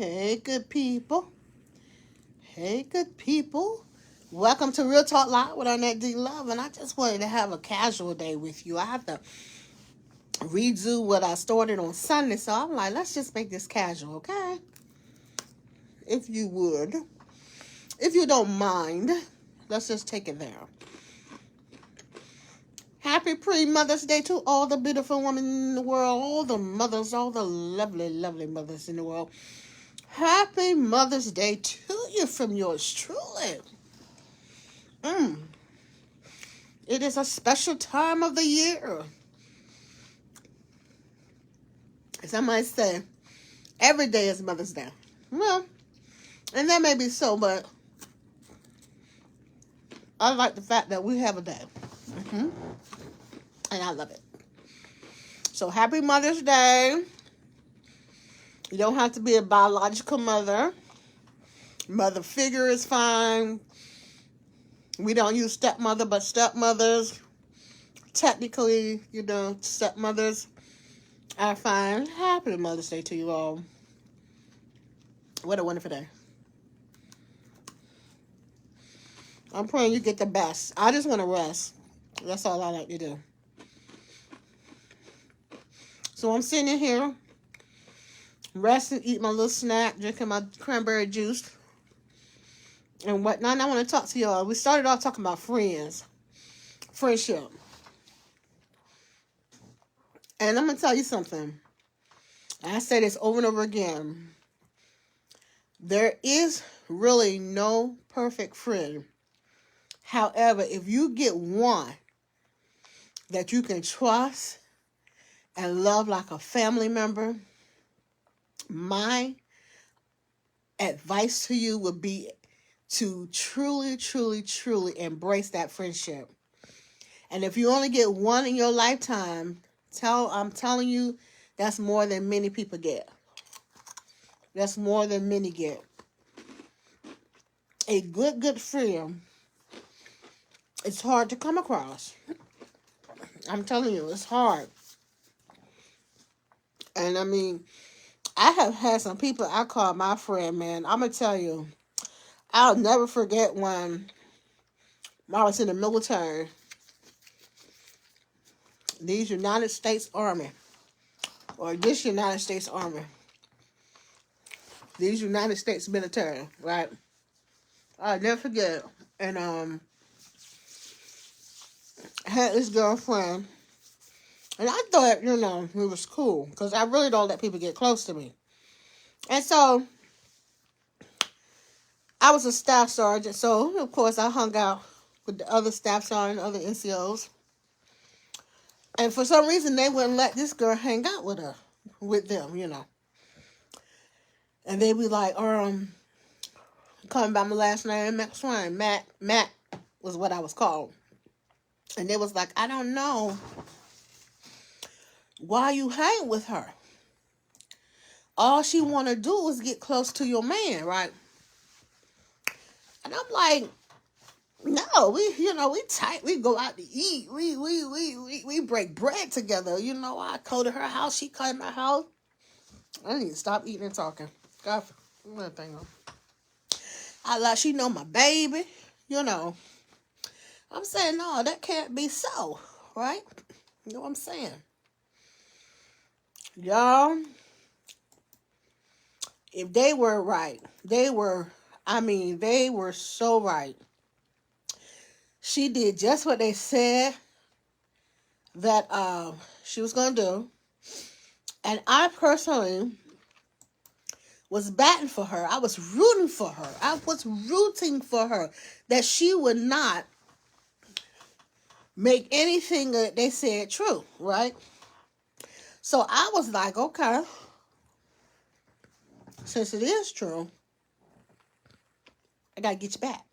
Hey, good people. Hey, good people. Welcome to Real Talk Live with Arnette D Love. And I just wanted to have a casual day with you. I have to redo what I started on Sunday. So I'm like, let's just make this casual, okay? If you would. If you don't mind, let's just take it there. Happy pre-Mother's Day to all the beautiful women in the world, all the mothers, all the lovely, lovely mothers in the world. Happy Mother's Day to you from yours truly. It is a special time of the year. As I might say, every day is Mother's Day. Well, and that may be so, but I like the fact that we have a day. And I love it. So happy Mother's Day. You don't have to be a biological mother. Mother figure is fine. We don't use stepmother, but stepmothers, technically, stepmothers are fine. Happy Mother's Day to you all. What a wonderful day. I'm praying you get the best. I just want to rest. That's all I like to do. So I'm sitting here, resting, eating my little snack, drinking my cranberry juice, and whatnot. And I want to talk to y'all. We started off talking about friendship. And I'm going to tell you something. I say this over and over again. There is really no perfect friend. However, if you get one that you can trust and love like a family member, my advice to you would be to truly, truly, truly embrace that friendship. And if you only get one in your lifetime, I'm telling you, that's more than many people get. That's more than many get. A good friend, it's hard to come across. I'm telling you, it's hard. And I mean, I have had some people I call my friend, man. I'm going to tell you, I'll never forget when I was in the military. These United States Army, or this United States Army, these United States military, right? I'll never forget. And I had this girlfriend, and I thought, it was cool, because I really don't let people get close to me. And so, I was a staff sergeant, so, of course, I hung out with the other staff sergeants, other NCOs. And for some reason, they wouldn't let this girl hang out with them. And they be like, calling by my last name, Matt Swain. Matt was what I was called. And they was like, I don't know why you hang with her. All she want to do is get close to your man, right? And I'm like, no, we tight. We go out to eat. We break bread together. I go to her house. She come to my house. I need to stop eating and talking. God, what thing on? She know my baby. I'm saying, no, that can't be so, right? You know what I'm saying? Y'all, if they were right, they were so right. She did just what they said that she was going to do. And I personally was batting for her. I was rooting for her. That she would not make anything that they said true, right? So I was like, okay, since it is true, I got to get you back.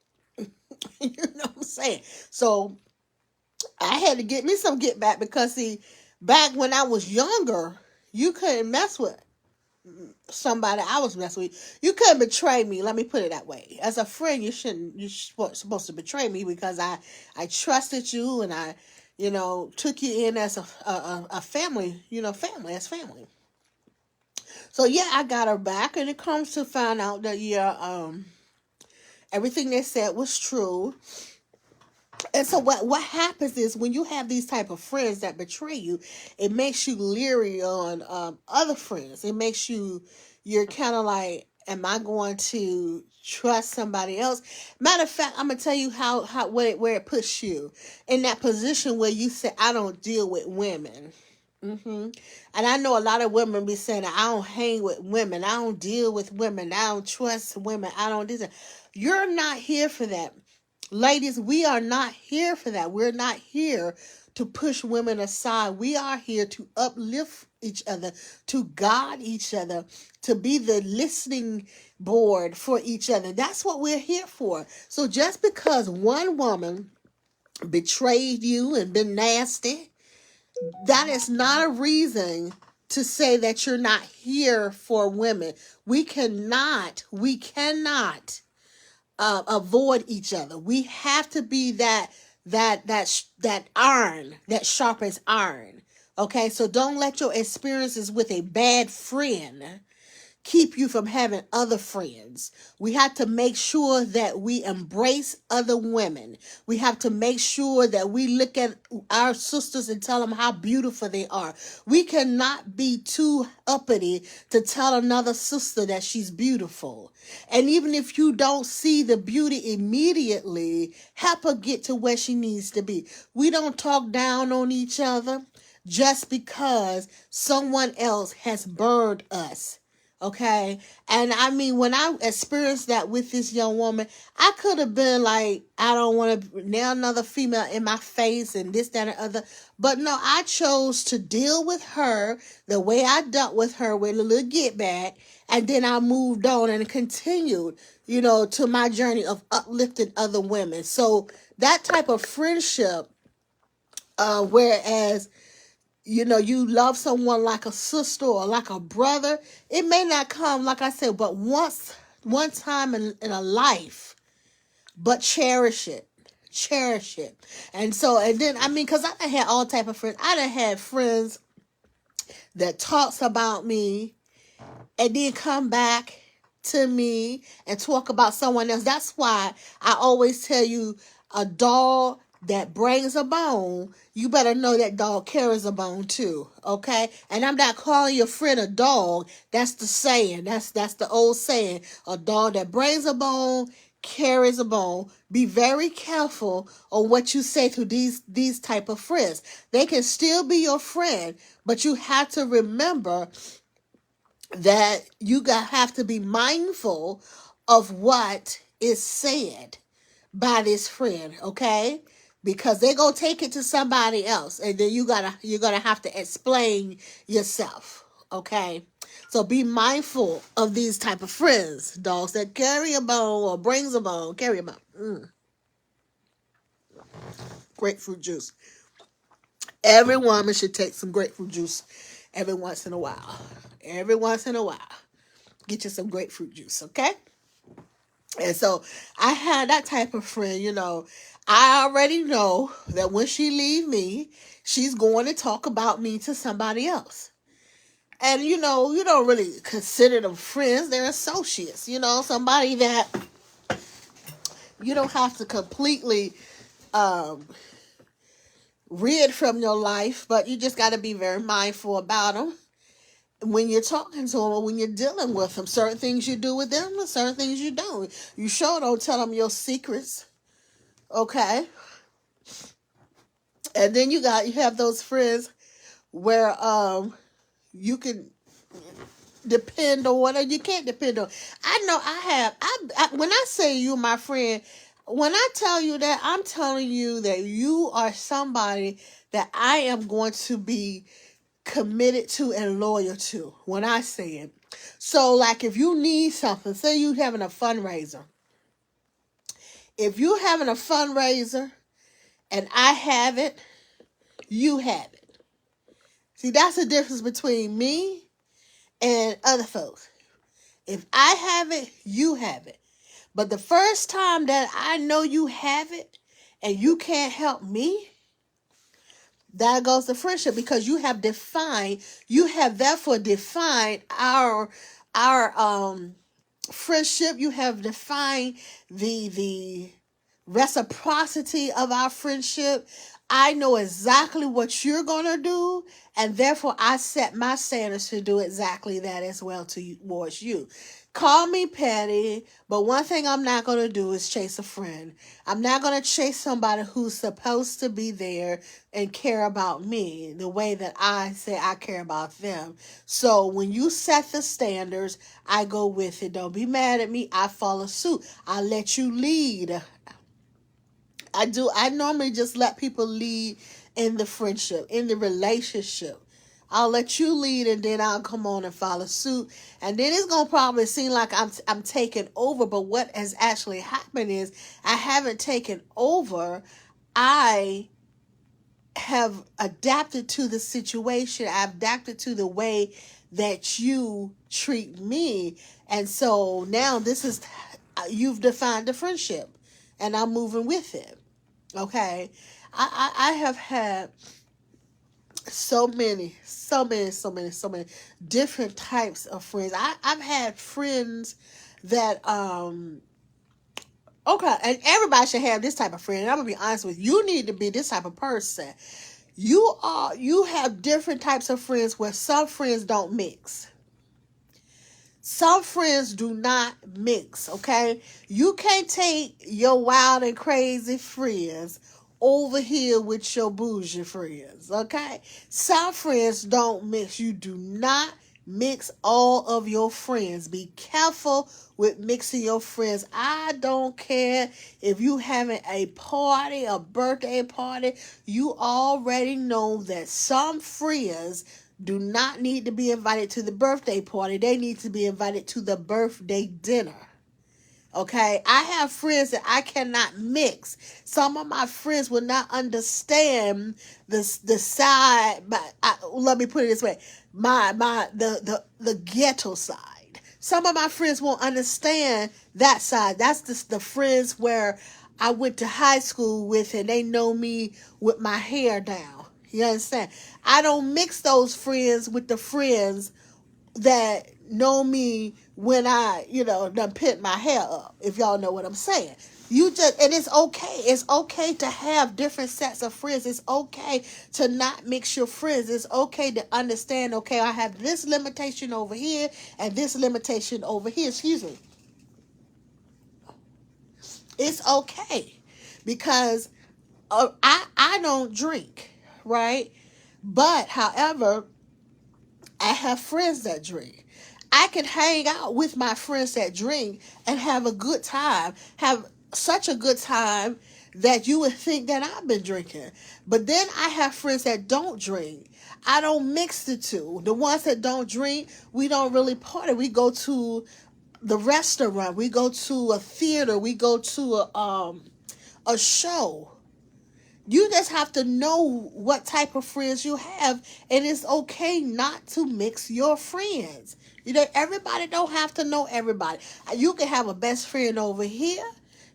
You know what I'm saying? So I had to get me some get back because, see, back when I was younger, you couldn't mess with somebody I was messing with. You couldn't betray me. Let me put it that way. As a friend, you're supposed to betray me because I trusted you and I, took you in as a family, family as family. So yeah, I got her back, and it comes to find out that everything they said was true. And so what happens is when you have these type of friends that betray you, it makes you leery on other friends. It makes you're kind of like, am I going to trust somebody else? Matter of fact, I'm gonna tell you how where it puts you in that position where you say, I don't deal with women. And I know a lot of women be saying, I don't hang with women, I don't deal with women, I don't trust women, I don't do that. You're not here for that. Ladies, we are not here for that. We're not here to push women aside. We are here to uplift each other, to guide each other, to be the listening board for each other. That's what we're here for. So just because one woman betrayed you and been nasty, that is not a reason to say that you're not here for women. We cannot avoid each other. We have to be that iron that sharpens iron. Okay, so don't let your experiences with a bad friend keep you from having other friends. We have to make sure that we embrace other women. We have to make sure that we look at our sisters and tell them how beautiful they are. We cannot be too uppity to tell another sister that she's beautiful. And even if you don't see the beauty immediately, help her get to where she needs to be. We don't talk down on each other just because someone else has burned us. Okay. And I mean, when I experienced that with this young woman, I could have been like, I don't want to nail another female in my face and this, that, and other. But no, I chose to deal with her the way I dealt with her with a little get back. And then I moved on and continued, to my journey of uplifting other women. So that type of friendship, whereas you love someone like a sister or like a brother, it may not come, like I said, but one time in a life, but cherish it. Cherish it. And then, I mean, because I done had all type of friends. I done had friends that talks about me and then come back to me and talk about someone else. That's why I always tell you, a dog that brings a bone, you better know that dog carries a bone too, okay? And I'm not calling your friend a dog. That's the saying. That's the old saying. A dog that brings a bone carries a bone. Be very careful on what you say to these type of friends. They can still be your friend, but you have to remember that you have to be mindful of what is said by this friend, okay? Because they're gonna take it to somebody else, and then you're gonna have to explain yourself, okay? So be mindful of these type of friends, dogs that carry a bone or brings a bone, carry a bone. Grapefruit juice. Every woman should take some grapefruit juice every once in a while. Every once in a while. Get you some grapefruit juice, okay? And so I had that type of friend, I already know that when she leave me, she's going to talk about me to somebody else. And, you don't really consider them friends. They're associates, somebody that you don't have to completely rid from your life, but you just got to be very mindful about them when you're talking to them or when you're dealing with them. Certain things you do with them and certain things you don't. You sure don't tell them your secrets, okay? And then you have those friends where you can depend on whatever you can't depend on. I know when I say you my friend, when I tell you that, I'm telling you that you are somebody that I am going to be committed to and loyal to when I say it. So like if you need something, say you having a fundraiser. If you having a fundraiser and I have it, you have it. See, that's the difference between me and other folks. If I have it, you have it. But the first time that I know you have it and you can't help me, That goes to friendship, because you have therefore defined our friendship. You have defined the reciprocity of our friendship. I know exactly what you're gonna do, and therefore I set my standards to do exactly that as well towards you. Call me petty, but one thing I'm not gonna do is chase a friend. I'm not gonna chase somebody who's supposed to be there and care about me the way that I say I care about them. So when you set the standards, I go with it. Don't be mad at me. I follow suit. I let you lead. I do. I normally just let people lead in the friendship, in the relationship. I'll let you lead, and then I'll come on and follow suit. And then it's gonna probably seem like I'm taking over, but what has actually happened is I haven't taken over. I have adapted to the situation. I've adapted to the way that you treat me, and so now this is, you've defined the friendship, and I'm moving with it. Okay, I have had so many different types of friends. I've had friends that okay, and everybody should have this type of friend. And I'm gonna be honest with you. You need to be this type of person. You have different types of friends where some friends don't mix. Some friends do not mix, okay? You can't take your wild and crazy friends over here with your bougie friends, okay? Some friends don't mix. You do not mix all of your friends. Be careful with mixing your friends. I don't care if you having a party, a birthday party. You already know that some friends do not need to be invited to the birthday party. They need to be invited to the birthday dinner. Okay, I have friends that I cannot mix. Some of my friends will not understand the side. But let me put it this way: the ghetto side. Some of my friends won't understand that side. That's the friends where I went to high school with, and they know me with my hair down. You understand? I don't mix those friends with the friends that know me when I, done put my hair up, if y'all know what I'm saying. And it's okay. It's okay to have different sets of friends. It's okay to not mix your friends. It's okay to understand, okay, I have this limitation over here and this limitation over here. Excuse me. It's okay. Because I don't drink, right? But, however, I have friends that drink. I can hang out with my friends that drink and have a good time, have such a good time that you would think that I've been drinking. But then I have friends that don't drink. I don't mix the two. The ones that don't drink, we don't really party. We go to the restaurant. We go to a theater. We go to a show. You just have to know what type of friends you have, and it's okay not to mix your friends. Everybody don't have to know everybody. You can have a best friend over here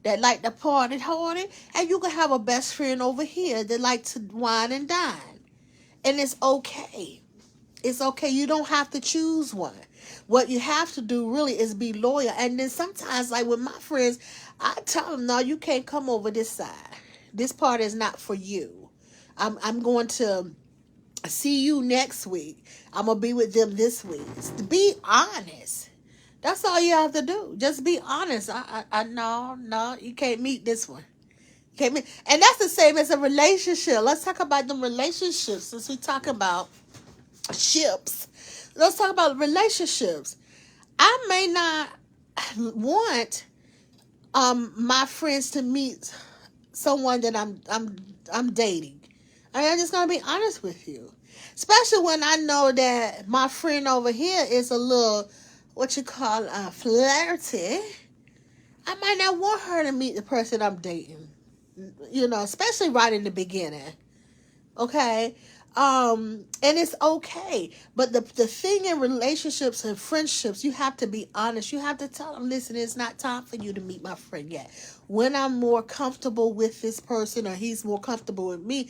that like to party hardy, and you can have a best friend over here that like to wine and dine. And it's okay. It's okay. You don't have to choose one. What you have to do really is be loyal. And then sometimes, like with my friends, I tell them, no, you can't come over this side. This part is not for you. I'm going to see you next week. I'm going to be with them this week. Be honest. That's all you have to do. Just be honest. No, you can't meet this one. You can't meet. And that's the same as a relationship. Let's talk about them relationships since we talk about ships. Let's talk about relationships. I may not want my friends to meet someone that I'm dating. I'm just gonna be honest with you. Especially when I know that my friend over here is a little, what you call, flirty. I might not want her to meet the person I'm dating. Especially right in the beginning. Okay? And it's okay. But the thing in relationships and friendships, you have to be honest. You have to tell them, listen, it's not time for you to meet my friend yet. When I'm more comfortable with this person or he's more comfortable with me,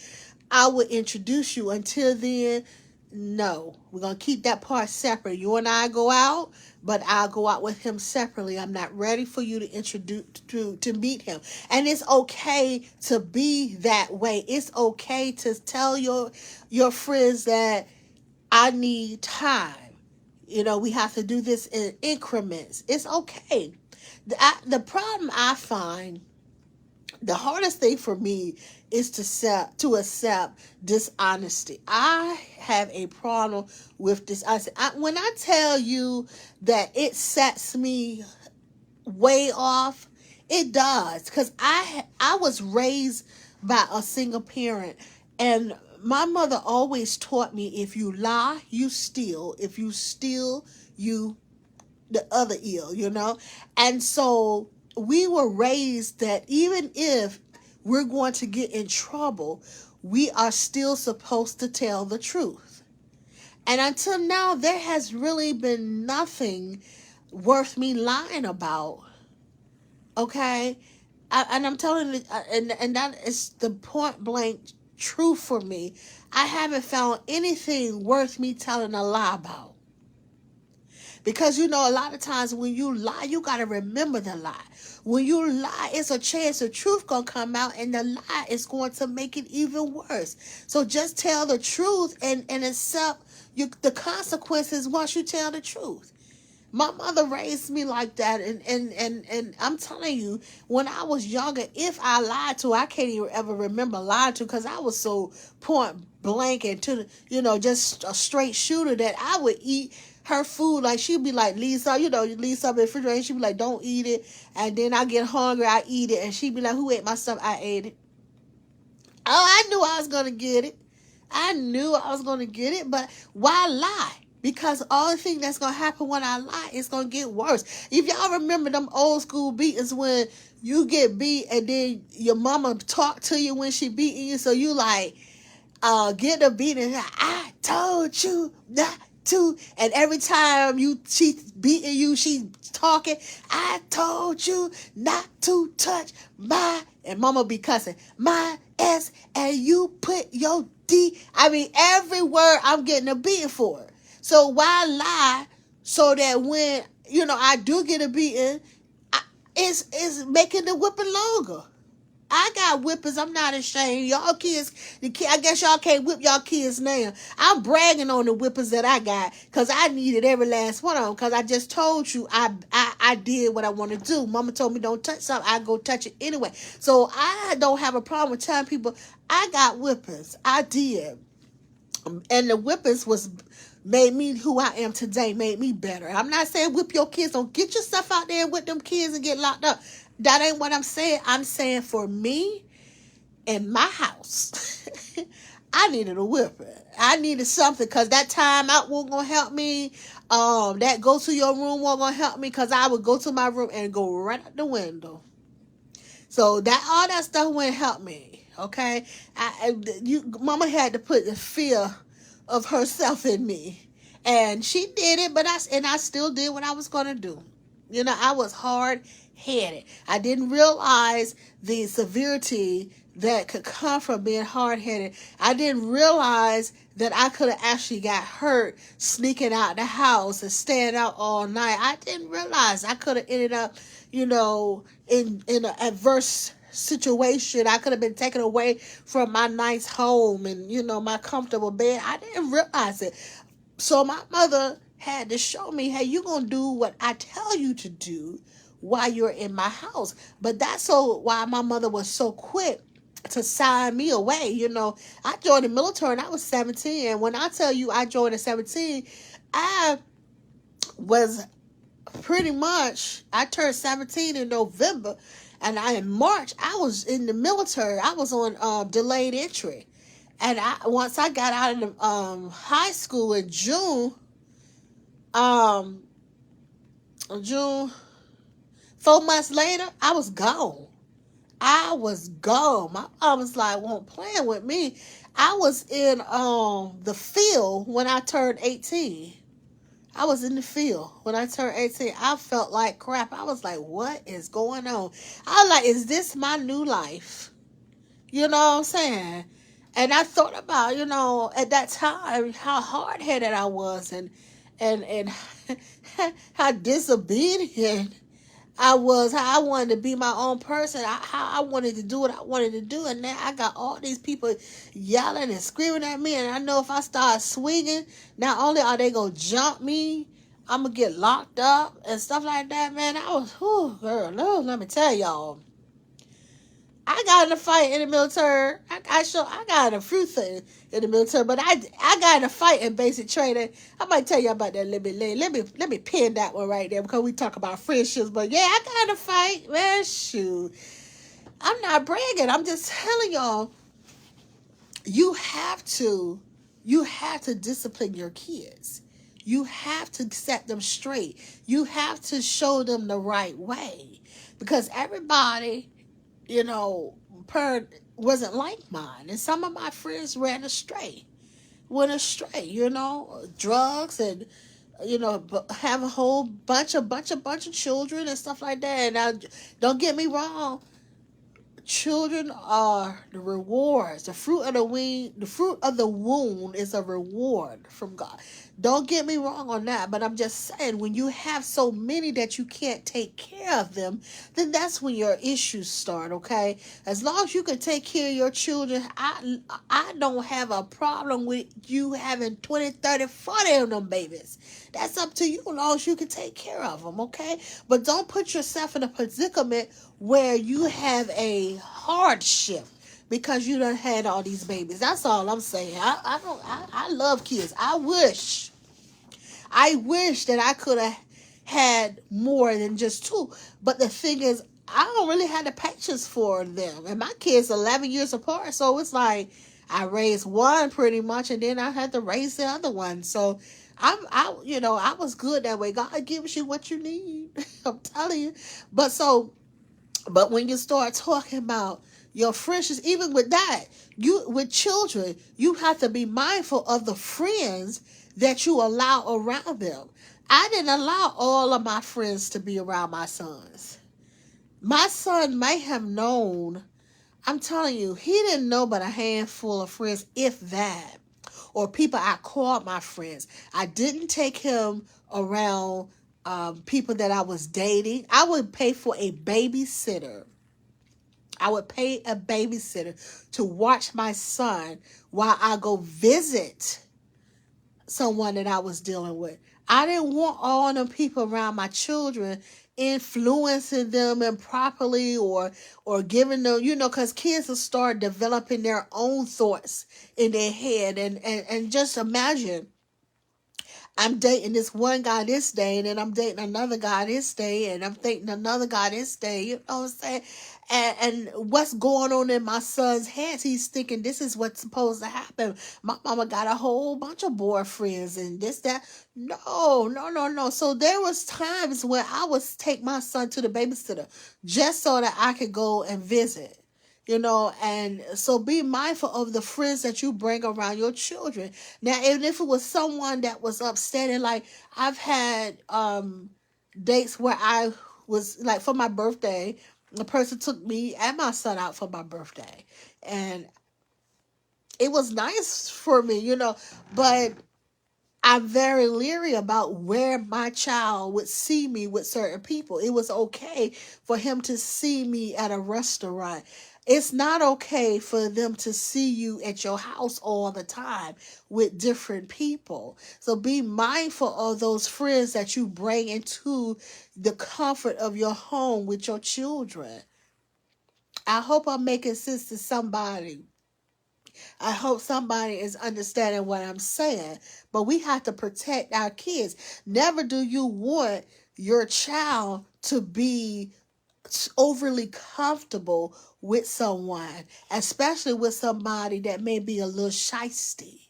I will introduce you. Until then, no. We're going to keep that part separate. You and I go out, but I'll go out with him separately. I'm not ready for you to introduce to meet him. And it's okay to be that way. It's okay to tell your friends that I need time. You know, we have to do this in increments. It's okay. The problem I find, the hardest thing for me is to accept dishonesty. I have a problem with dishonesty. When I tell you that it sets me way off, it does. Because I was raised by a single parent, and my mother always taught me, if you lie, you steal. If you steal, you the other ill, you know? And so we were raised that even if we're going to get in trouble, we are still supposed to tell the truth. And until now, there has really been nothing worth me lying about. Okay? And I'm telling you, and that is the point blank truth for me. I haven't found anything worth me telling a lie about. Because, you know, a lot of times when you lie, you got to remember the lie. When you lie, it's a chance the truth going to come out, and the lie is going to make it even worse. So just tell the truth and accept the consequences once you tell the truth. My mother raised me like that, and I'm telling you, when I was younger, if I lied to her, I can't even ever remember lying to her, because I was so point blank and just a straight shooter that I would eat her food. Like, she'd be like, Lisa, leave something in the refrigerator, and she'd be like, don't eat it. And then I get hungry, I eat it, and she'd be like, who ate my stuff? I ate it. Oh, I knew I was going to get it. But why lie? Because all the thing that's going to happen when I lie, it's going to get worse. If y'all remember them old school beatings when you get beat and then your mama talk to you when she beating you, so you like, get a beating. I told you not to. And every time she beating you, she talking, I told you not to touch and mama be cussing, my S, and you put your D. I mean, every word I'm getting a beating for it. So why lie so that when, I do get a beating, it's making the whipping longer. I got whippers. I'm not ashamed. Y'all kids, I guess y'all can't whip y'all kids now. I'm bragging on the whippers that I got, because I needed every last one of them, because I just told you I did what I want to do. Mama told me don't touch something, I go touch it anyway. So I don't have a problem with telling people I got whippers. I did. And the whippers made me who I am today, made me better. I'm not saying whip your kids. Don't get your stuff out there and whip them kids and get locked up. That ain't what I'm saying. I'm saying for me in my house, I needed a whipping. I needed something, because that time out wasn't going to help me. That go to your room wasn't going to help me, because I would go to my room and go right out the window. So all that stuff wouldn't help me. Okay? Mama had to put the fear of herself in me. And she did it, but I still did what I was going to do. I was hard-headed. I didn't realize the severity that could come from being hard-headed. I didn't realize that I could have actually got hurt sneaking out the house and staying out all night. I didn't realize I could have ended up, in an adverse situation. I could have been taken away from my nice home and, my comfortable bed. I didn't realize it. So my mother had to show me, hey, you're going to do what I tell you to do while you're in my house. But that's why my mother was so quick to sign me away. I joined the military when I was 17. And when I tell you I joined at 17, I was I turned 17 in November. And in March, I was in the military. I was on delayed entry. And once I got out of high school in June, 4 months later, I was gone. I was gone. My mom was like, won't playing with me. I was in the field when I turned 18. I was in the field when I turned 18. I felt like crap. I was like, what is going on? I was like, is this my new life? You know what I'm saying? And I thought about, at that time how hard headed I was, and how disobedient I was, how I wanted to be my own person, how I wanted to do what I wanted to do. And now I got all these people yelling and screaming at me. And I know if I start swinging, not only are they going to jump me, I'm going to get locked up and stuff like that, man. I was, whew, girl, no, let me tell y'all. I got in a fight in the military. I got in a few things in the military, but I got in a fight in basic training. I might tell you about that a little bit later. Let me pin that one right there because we talk about friendships. But yeah, I got in a fight. Man, shoot. I'm not bragging. I'm just telling y'all, you have to discipline your kids. You have to set them straight. You have to show them the right way. Because everybody, wasn't like mine. And some of my friends went astray, drugs and, have a whole bunch of children and stuff like that. And don't get me wrong, children are the rewards. The fruit of the womb is a reward from God. Don't get me wrong on that, but I'm just saying, when you have so many that you can't take care of them, then that's when your issues start, okay? As long as you can take care of your children, I don't have a problem with you having 20, 30, 40 of them babies. That's up to you, as long as you can take care of them, okay? But don't put yourself in a predicament where you have a hardship because you done had all these babies. That's all I'm saying. I love kids. I wish that I could have had more than just two. But the thing is, I don't really have the patience for them. And my kids are 11 years apart, so it's like I raised one pretty much, and then I had to raise the other one. So I was good that way. God gives you what you need. I'm telling you. But when you start talking about your friendships, even with that, with children, you have to be mindful of the friends that you allow around them. I didn't allow all of my friends to be around my sons. My son may have known, I'm telling you, he didn't know but a handful of friends, if that, or people I called my friends. I didn't take him around people that I was dating. I would pay for a babysitter. I would pay a babysitter to watch my son while I go visit someone that I was dealing with. I didn't want all them people around my children influencing them improperly or giving them, because kids will start developing their own thoughts in their head. And just imagine, I'm dating this one guy this day, and then I'm dating another guy this day, and I'm dating another guy this day. You know what I'm saying? And what's going on in my son's head? He's thinking this is what's supposed to happen. My mama got a whole bunch of boyfriends and this, that. No, no, no, no. So there was times when I would take my son to the babysitter just so that I could go and visit. And so be mindful of the friends that you bring around your children. Now, even if it was someone that was upsetting, like I've had dates where I was, like, for my birthday, the person took me and my son out for my birthday. And it was nice for me, but I'm very leery about where my child would see me with certain people. It was okay for him to see me at a restaurant. It's not okay for them to see you at your house all the time with different people. So be mindful of those friends that you bring into the comfort of your home with your children. I hope I'm making sense to somebody. I hope somebody is understanding what I'm saying. But we have to protect our kids. Never do you want your child to be overly comfortable with someone, especially with somebody that may be a little shysty.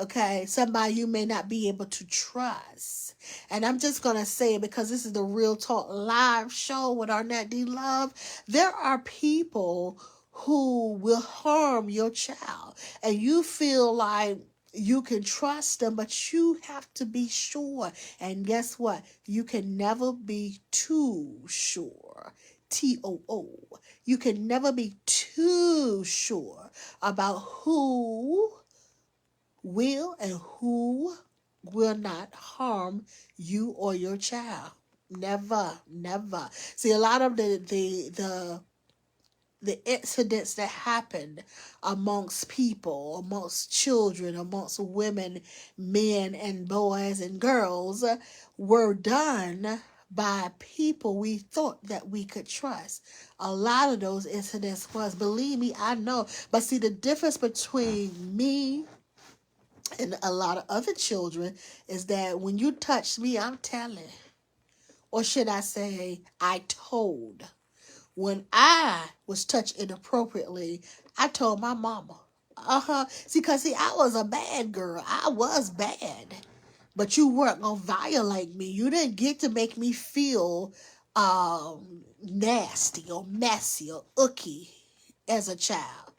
Okay, somebody you may not be able to trust. And I'm just going to say it because this is the Real Talk live show with Arnette D. Love. There are people who will harm your child, and you feel like you can trust them, but you have to be sure. And guess what? You can never be too sure. TOO. You can never be too sure about who will and who will not harm you or your child. Never, never. See, a lot of the incidents that happened amongst people, amongst children, amongst women, men and boys and girls were done by people we thought that we could trust. A lot of those incidents was, believe me, I know. But see, the difference between me and a lot of other children is that when you touch me, I'm telling. Or should I say, I told. When I was touched inappropriately, I told my mama. See, I was a bad girl. I was bad. But you weren't going to violate me. You didn't get to make me feel nasty or messy or icky as a child.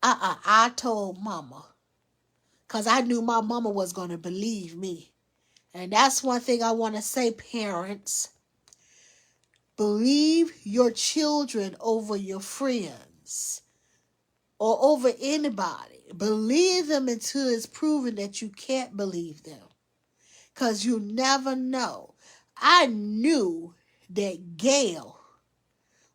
I told mama. Because I knew my mama was going to believe me. And that's one thing I want to say, parents. Believe your children over your friends or over anybody. Believe them until it's proven that you can't believe them. Because you never know. I knew that Gail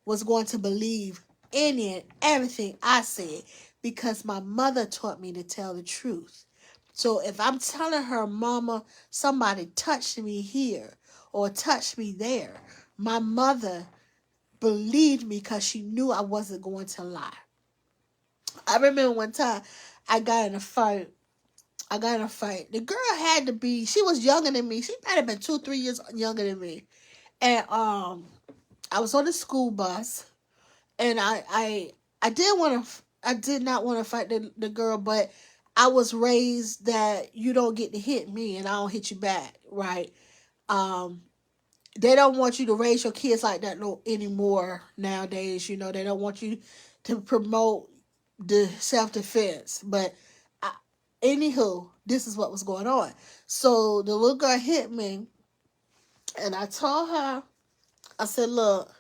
was going to believe any and everything I said because my mother taught me to tell the truth. So if I'm telling her, Mama, somebody touched me here or touched me there, my mother believed me because she knew I wasn't going to lie. I remember one time I got in a fight. The girl had to be, she was younger than me. She might have been 2-3 years younger than me. And I was on the school bus, and I did not want to fight the girl, but I was raised that you don't get to hit me and I don't hit you back, right? They don't want you to raise your kids like that anymore nowadays. You know, they don't want you to promote the self-defense. But anywho, this is what was going on. So the little girl hit me, and I told her, I said, look,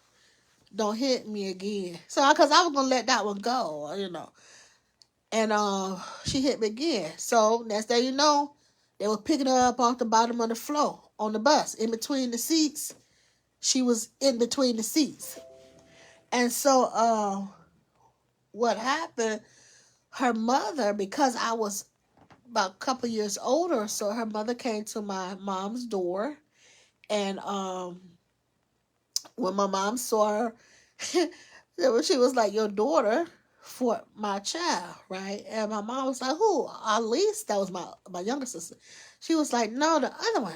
don't hit me again. So, because I was going to let that one go, you know. And she hit me again. So, next thing you know, they were picking her up off the bottom of the floor on the bus. In between the seats. She was in between the seats. And so, what happened, her mother, because I was about a couple years older, so her mother came to my mom's door. And when my mom saw her, she was like, your daughter fought my child, right? And my mom was like, who? Elise, that was my younger sister. She was like, no, the other one.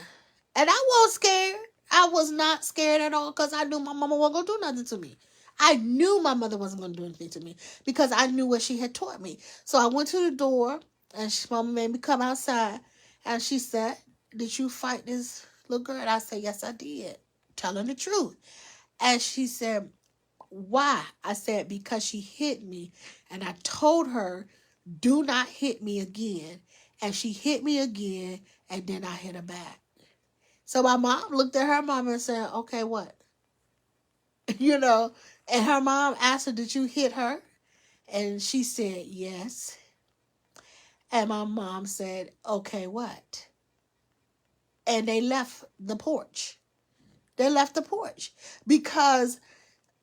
And I wasn't scared. I was not scared at all because I knew my mama wasn't going to do nothing to me. I knew my mother wasn't going to do anything to me because I knew what she had taught me. So I went to the door, and mama made me come outside. And she said, did you fight this little girl? And I said, yes, I did. Telling the truth. And she said, why? I said, because she hit me. And I told her, do not hit me again. And she hit me again, and then I hit her back. So my mom looked at her mom and said, okay, what? You know, and her mom asked her, did you hit her? And she said, yes. And my mom said, okay, what? And they left the porch. They left the porch because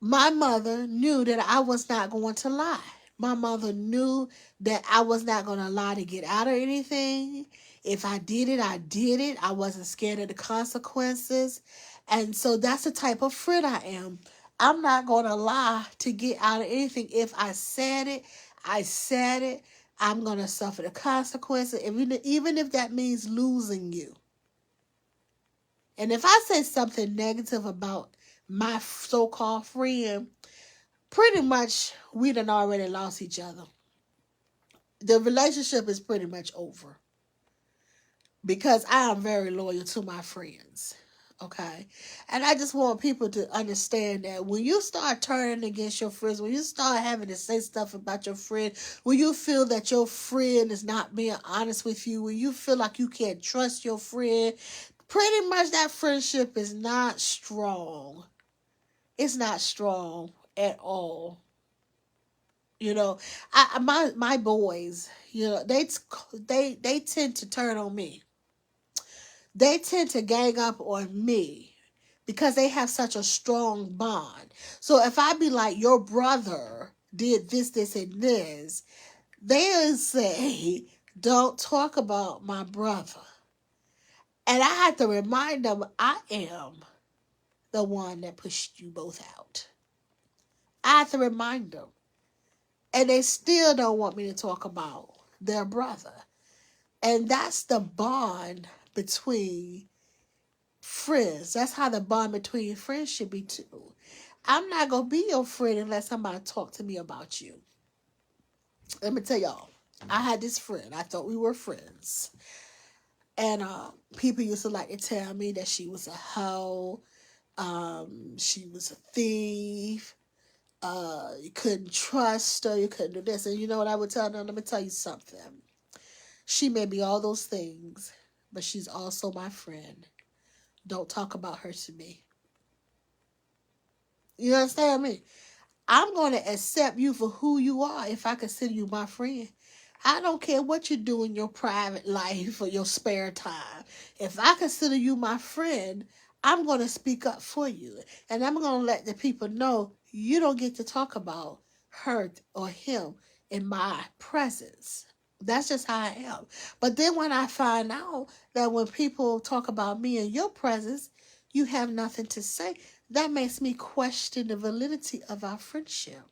my mother knew that I was not going to lie. My mother knew that I was not going to lie to get out of anything. If I did it, I did it. I wasn't scared of the consequences. And so that's the type of friend I am. I'm not going to lie to get out of anything. If I said it, I said it. I'm going to suffer the consequences, even if that means losing you. And if I say something negative about my so-called friend, pretty much we done already lost each other. The relationship is pretty much over. because I am very loyal to my friends. Okay. And I just want people to understand that when you start turning against your friends, when you start having to say stuff about your friend, when you feel that your friend is not being honest with you, when you feel like you can't trust your friend, pretty much that friendship is not strong. It's not strong at all. You know, my boys, you know, they tend to turn on me. They tend to gang up on me because they have such a strong bond. So if I be like, your brother did this, and this, they'll say, don't talk about my brother. And I had to remind them, I am the one that pushed you both out. I had to remind them. And they still don't want me to talk about their brother. And that's the bond between friends. That's how the bond between friends should be too. I'm not gonna be your friend unless somebody talk to me about you. Let me tell y'all. I had this friend. I thought we were friends. And people used to like to tell me that she was a hoe. She was a thief. You couldn't trust her. You couldn't do this. And you know what I would tell them? Let me tell you something. She may be all those things, but she's also my friend. Don't talk about her to me. You understand me? I'm going to accept you for who you are if I consider you my friend. I don't care what you do in your private life or your spare time. If I consider you my friend, I'm going to speak up for you. And I'm going to let the people know you don't get to talk about her or him in my presence. That's just how I am. But then when I find out that when people talk about me in your presence, you have nothing to say, that makes me question the validity of our friendship.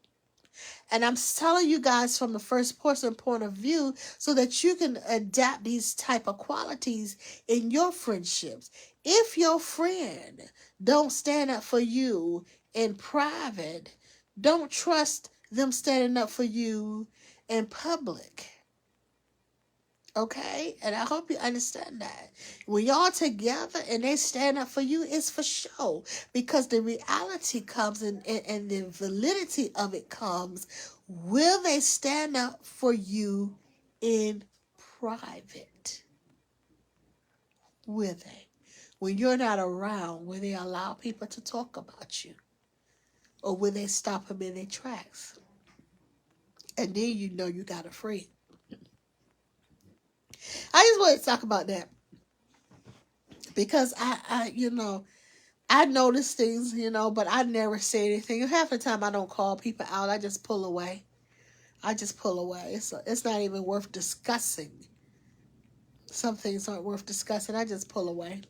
And I'm telling you guys from the first person point of view so that you can adapt these type of qualities in your friendships. If your friend don't stand up for you in private, don't trust them standing up for you in public. Okay? And I hope you understand that. When y'all together and they stand up for you, it's for show. Because the reality comes and the validity of it comes. Will they stand up for you in private? Will they? When you're not around, will they allow people to talk about you? Or will they stop them in their tracks? And then you know you got a friend. I just want to talk about that. Because I notice things, but I never say anything. Half the time I don't call people out. I just pull away. It's not even worth discussing. Some things aren't worth discussing. I just pull away.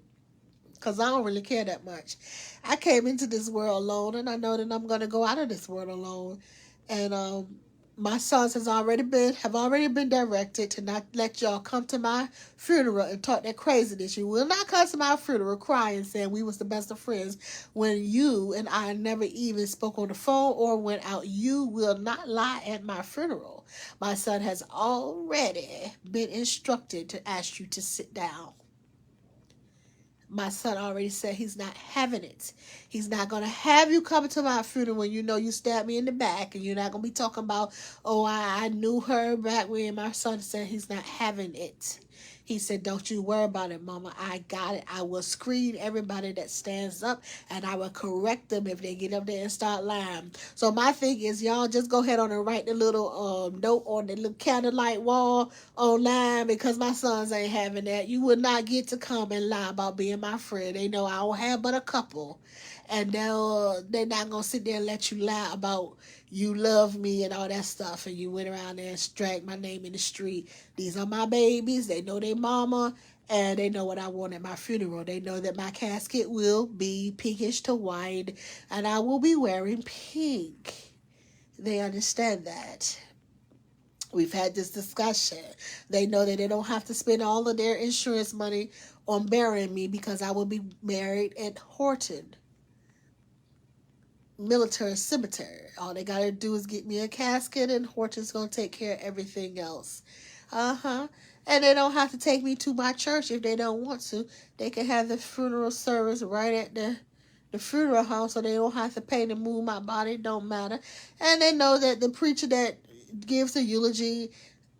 Because I don't really care that much. I came into this world alone, and I know that I'm going to go out of this world alone. And my sons have already been directed to not let y'all come to my funeral and talk that craziness. You will not come to my funeral crying saying we was the best of friends when you and I never even spoke on the phone or went out. You will not lie at my funeral. My son has already been instructed to ask you to sit down. My son already said he's not having it. He's not going to have you coming to my funeral when you know you stabbed me in the back, and you're not going to be talking about, oh, I knew her back when. My son said he's not having it. He said, don't you worry about it, Mama. I got it. I will screen everybody that stands up, and I will correct them if they get up there and start lying. So my thing is, y'all just go ahead on and write the little note on the little candlelight wall online, because my sons ain't having that. You will not get to come and lie about being my friend. They know I don't have but a couple. And they're not going to sit there and let you lie about you love me and all that stuff, and you went around there and dragged my name in the street. These are my babies. They know their mama, and they know what I want at my funeral. They know that my casket will be pinkish to white, and I will be wearing pink. They understand that. We've had this discussion. They know that they don't have to spend all of their insurance money on burying me, because I will be buried at Horton Military Cemetery. All they gotta do is get me a casket, and Horton's gonna take care of everything else. Uh-huh. And they don't have to take me to my church if they don't want to. They can have the funeral service right at the funeral home, so they don't have to pay to move my body. It don't matter. And they know that the preacher that gives the eulogy,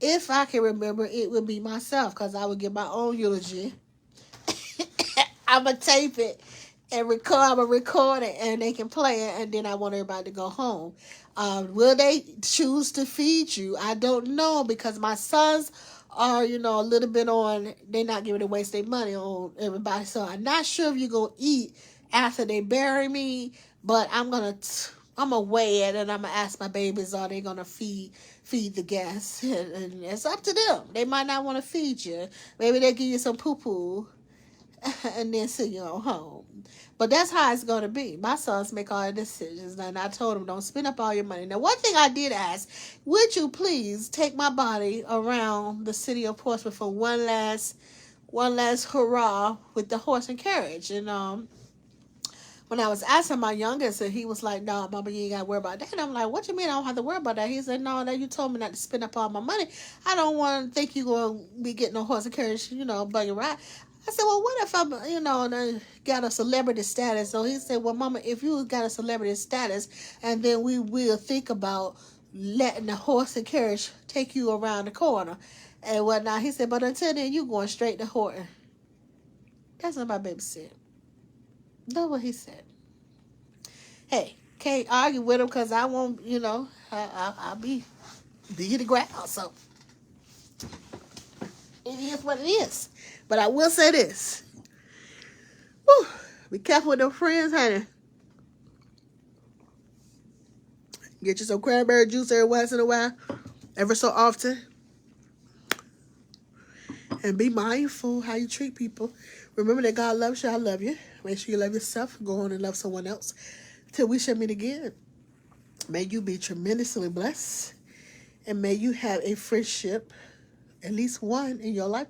if I can remember, it would be myself, because I would give my own eulogy. I'm going to tape it and record. I'm going to record it, and they can play it, and then I want everybody to go home. Will they choose to feed you? I don't know, because my sons are, a little bit on, they're not giving to waste their money on everybody. So I'm not sure if you're going to eat after they bury me, but I'm going to weigh it, and I'm going to ask my babies, are they going to feed the guests? And it's up to them. They might not want to feed you. Maybe they give you some poo-poo and then send you on home. But that's how it's going to be. My sons make all the decisions, and I told them, don't spend up all your money. Now, one thing I did ask, would you please take my body around the city of Portsmouth for one last hurrah with the horse and carriage? And when I was asking my youngest, and he was like, no, Mama, you ain't got to worry about that. And I'm like, what you mean I don't have to worry about that? He said, no, you told me not to spend up all my money. I don't want to think you're going to be getting a horse and carriage, buggy ride. I said, well, what if I'm, got a celebrity status? So he said, well, Mama, if you got a celebrity status, and then we will think about letting the horse and carriage take you around the corner and whatnot. He said, but until then, you going straight to Horton. That's what my baby said. That's what he said. Hey, can't argue with him, because I won't, I'll be to the ground. So it is what it is. But I will say this. Whew, be careful with them friends, honey. Get you some cranberry juice every once in a while, ever so often. And be mindful how you treat people. Remember that God loves you. I love you. Make sure you love yourself. Go on and love someone else. Till we shall meet again. May you be tremendously blessed. And may you have a friendship, at least one in your lifetime.